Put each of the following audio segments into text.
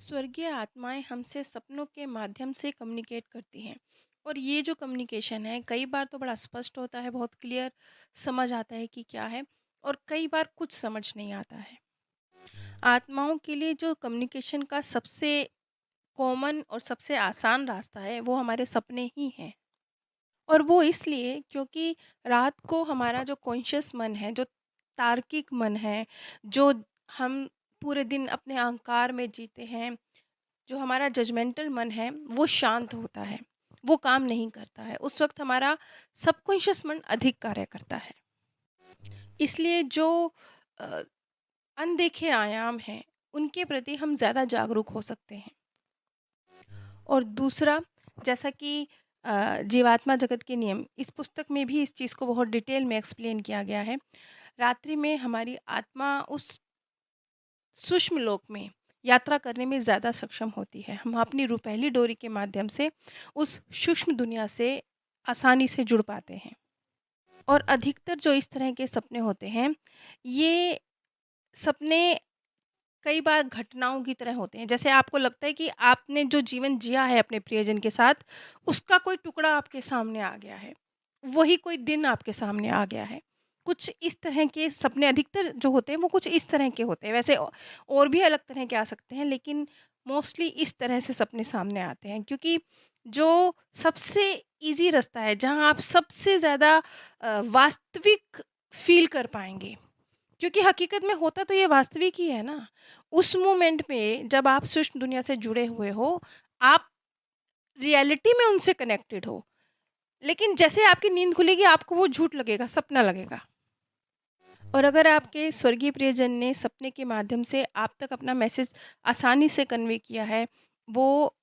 स्वर्गीय आत्माएं हमसे सपनों के माध्यम से कम्युनिकेट करती हैं। और ये जो कम्युनिकेशन है कई बार तो बड़ा स्पष्ट होता है, बहुत क्लियर समझ आता है कि क्या है। और कई बार कुछ समझ नहीं आता है। आत्माओं के लिए जो कम्युनिकेशन का सबसे कॉमन और सबसे आसान रास्ता है वो हमारे सपने ही हैं। और वो इसलिए क्योंकि रात को हमारा जो कॉन्शियस मन है, जो तार्किक मन है, जो हम पूरे दिन अपने अहंकार में जीते हैं, जो हमारा जजमेंटल मन है वो शांत होता है, वो काम नहीं करता है। उस वक्त हमारा सबकॉन्शियस मन अधिक कार्य करता है। इसलिए जो अ, अनदेखे आयाम हैं उनके प्रति हम ज़्यादा जागरूक हो सकते हैं। और दूसरा, जैसा कि जीवात्मा जगत के नियम, इस पुस्तक में भी इस चीज़ को बहुत डिटेल में एक्सप्लेन किया गया है। रात्रि में हमारी आत्मा उस सूक्ष्म लोक में यात्रा करने में ज़्यादा सक्षम होती है। हम अपनी रुपहली डोरी के माध्यम से उस सूक्ष्म दुनिया से आसानी से जुड़ पाते हैं। और अधिकतर जो इस तरह के सपने होते हैं, ये सपने कई बार घटनाओं की तरह होते हैं। जैसे आपको लगता है कि आपने जो जीवन जिया है अपने प्रियजन के साथ, उसका कोई टुकड़ा आपके सामने आ गया है। वही कोई दिन आपके सामने आ गया है। कुछ इस तरह के सपने अधिकतर जो होते हैं वो कुछ इस तरह के होते हैं। वैसे और भी अलग तरह के आ सकते हैं, लेकिन मोस्टली इस तरह से सपने सामने आते हैं। क्योंकि जो सबसे ईज़ी रास्ता है, जहाँ आप सबसे ज़्यादा वास्तविक फ़ील कर पाएँगे, क्योंकि हकीकत में होता तो ये वास्तविक ही है ना। उस मोमेंट में जब आप सूक्ष्म दुनिया से जुड़े हुए हो, आप रियलिटी में उनसे कनेक्टेड हो। लेकिन जैसे आपकी नींद खुलेगी आपको वो झूठ लगेगा, सपना लगेगा। और अगर आपके स्वर्गीय प्रियजन ने सपने के माध्यम से आप तक अपना मैसेज आसानी से कन्वे किया है, वो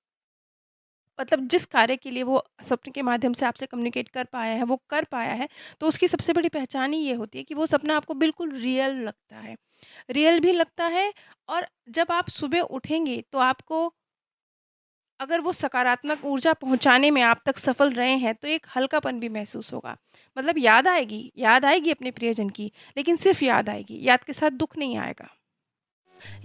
मतलब जिस कार्य के लिए वो सपने के माध्यम से आपसे कम्युनिकेट कर पाया है, वो कर पाया है, तो उसकी सबसे बड़ी पहचान ही ये होती है कि वो सपना आपको बिल्कुल रियल लगता है। रियल भी लगता है। और जब आप सुबह उठेंगे तो आपको, अगर वो सकारात्मक ऊर्जा पहुँचाने में आप तक सफल रहे हैं, तो एक हल्कापन भी महसूस होगा। मतलब याद आएगी अपने प्रियजन की, लेकिन सिर्फ़ याद आएगी, याद के साथ दुःख नहीं आएगा।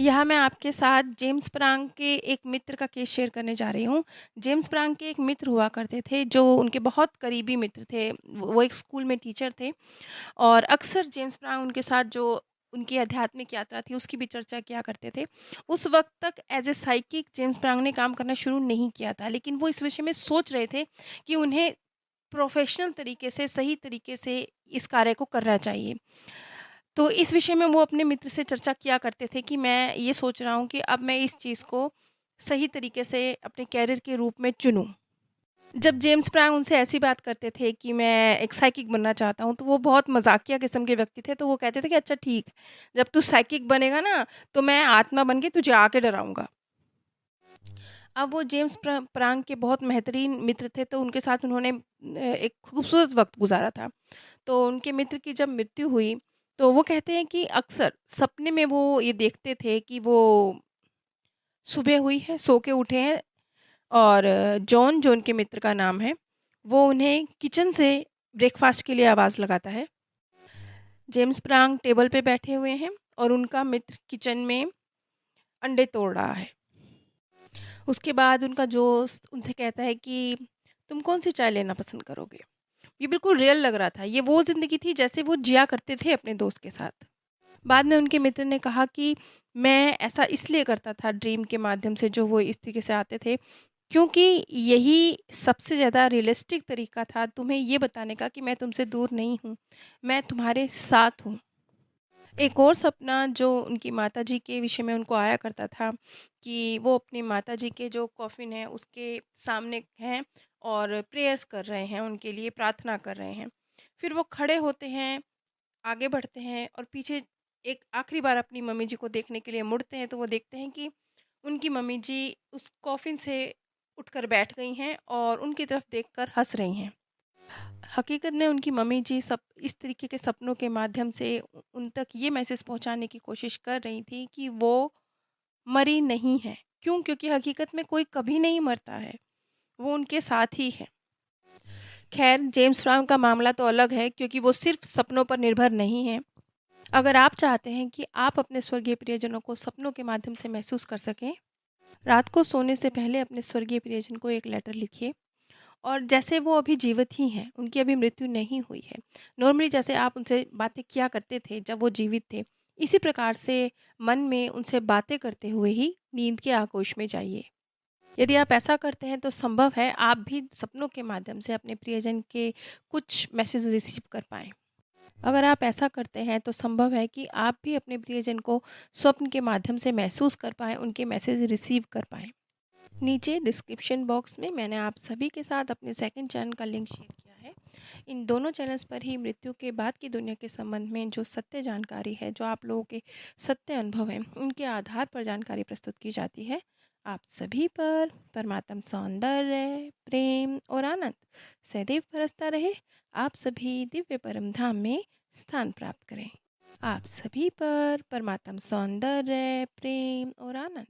यहाँ मैं आपके साथ जेम्स प्रांग के एक मित्र का केस शेयर करने जा रही हूँ। जेम्स प्रांग के एक मित्र हुआ करते थे, जो उनके बहुत करीबी मित्र थे। वो एक स्कूल में टीचर थे और अक्सर जेम्स प्रांग उनके साथ जो उनकी आध्यात्मिक यात्रा थी, उसकी भी चर्चा किया करते थे। उस वक़्त तक एज़ ए साइकिक जेम्स प्रांग ने काम करना शुरू नहीं किया था, लेकिन वो इस विषय में सोच रहे थे कि उन्हें प्रोफ़ेशनल तरीके से, सही तरीके से इस कार्य को करना चाहिए। तो इस विषय में वो अपने मित्र से चर्चा किया करते थे कि मैं ये सोच रहा हूँ कि अब मैं इस चीज़ को सही तरीके से अपने कैरियर के रूप में चुनूँ। जब जेम्स प्रांग उनसे ऐसी बात करते थे कि मैं एक साइकिक बनना चाहता हूँ, तो वो बहुत मज़ाकिया किस्म के व्यक्ति थे, तो वो कहते थे कि अच्छा ठीक है, जब तू साइकिक बनेगा ना, तो मैं आत्मा बन के तुझे आके डराऊँगा। अब वो जेम्स प्रांग के बहुत बेहतरीन मित्र थे, तो उनके साथ उन्होंने एक खूबसूरत वक़्त गुज़ारा था। तो उनके मित्र की जब मृत्यु हुई, तो वो कहते हैं कि अक्सर सपने में वो ये देखते थे कि वो सुबह हुई है, सो के उठे हैं और जॉन, जो उनके मित्र का नाम है, वो उन्हें किचन से ब्रेकफ़ास्ट के लिए आवाज़ लगाता है। जेम्स प्रांग टेबल पे बैठे हुए हैं और उनका मित्र किचन में अंडे तोड़ रहा है। उसके बाद उनका दोस्त उनसे कहता है कि तुम कौन-सी चाय लेना पसंद करोगे? ये बिल्कुल रियल लग रहा था। ये वो ज़िंदगी थी जैसे वो जिया करते थे अपने दोस्त के साथ। बाद में उनके मित्र ने कहा कि मैं ऐसा इसलिए करता था ड्रीम के माध्यम से, जो वो इस तरीके से आते थे, क्योंकि यही सबसे ज़्यादा रियलिस्टिक तरीका था तुम्हें ये बताने का कि मैं तुमसे दूर नहीं हूँ, मैं तुम्हारे साथ हूँ। एक और सपना जो उनकी माताजी के विषय में उनको आया करता था कि वो अपनी माताजी के जो कॉफ़िन है उसके सामने हैं और प्रेयर्स कर रहे हैं, उनके लिए प्रार्थना कर रहे हैं। फिर वो खड़े होते हैं, आगे बढ़ते हैं और पीछे एक आखिरी बार अपनी मम्मी जी को देखने के लिए मुड़ते हैं, तो वो देखते हैं कि उनकी मम्मी जी उस कॉफ़िन से उठकर बैठ गई हैं और उनकी तरफ देखकर हँस रही हैं। हकीकत में उनकी मम्मी जी सब इस तरीके के सपनों के माध्यम से उन तक ये मैसेज पहुंचाने की कोशिश कर रही थी कि वो मरी नहीं है। क्यों? क्योंकि हकीकत में कोई कभी नहीं मरता है, वो उनके साथ ही है। खैर, जेम्स ब्राउन का मामला तो अलग है, क्योंकि वो सिर्फ सपनों पर निर्भर नहीं है। अगर आप चाहते हैं कि आप अपने स्वर्गीय प्रियजनों को सपनों के माध्यम से महसूस कर सकें, रात को सोने से पहले अपने स्वर्गीय प्रियजन को एक लेटर लिखिए और जैसे वो अभी जीवित ही हैं, उनकी अभी मृत्यु नहीं हुई है। नॉर्मली जैसे आप उनसे बातें किया करते थे जब वो जीवित थे, इसी प्रकार से मन में उनसे बातें करते हुए ही नींद के आगोश में जाइए। यदि आप ऐसा करते हैं तो संभव है आप भी सपनों के माध्यम से अपने प्रियजन के कुछ मैसेज रिसीव कर पाएँ। अगर आप ऐसा करते हैं तो संभव है कि आप भी अपने प्रियजन को स्वप्न के माध्यम से महसूस कर पाएँ, उनके मैसेज रिसीव कर पाएँ। नीचे डिस्क्रिप्शन बॉक्स में मैंने आप सभी के साथ अपने सेकंड चैनल का लिंक शेयर किया है। इन दोनों चैनल्स पर ही मृत्यु के बाद की दुनिया के संबंध में जो सत्य जानकारी है, जो आप लोगों के सत्य अनुभव हैं, उनके आधार पर जानकारी प्रस्तुत की जाती है। आप सभी पर परमात्म सौंदर्य, प्रेम और आनंद सदैव बरसता रहे। आप सभी दिव्य परम धाम में स्थान प्राप्त करें। आप सभी पर परमात्म सौंदर्य, प्रेम और आनंद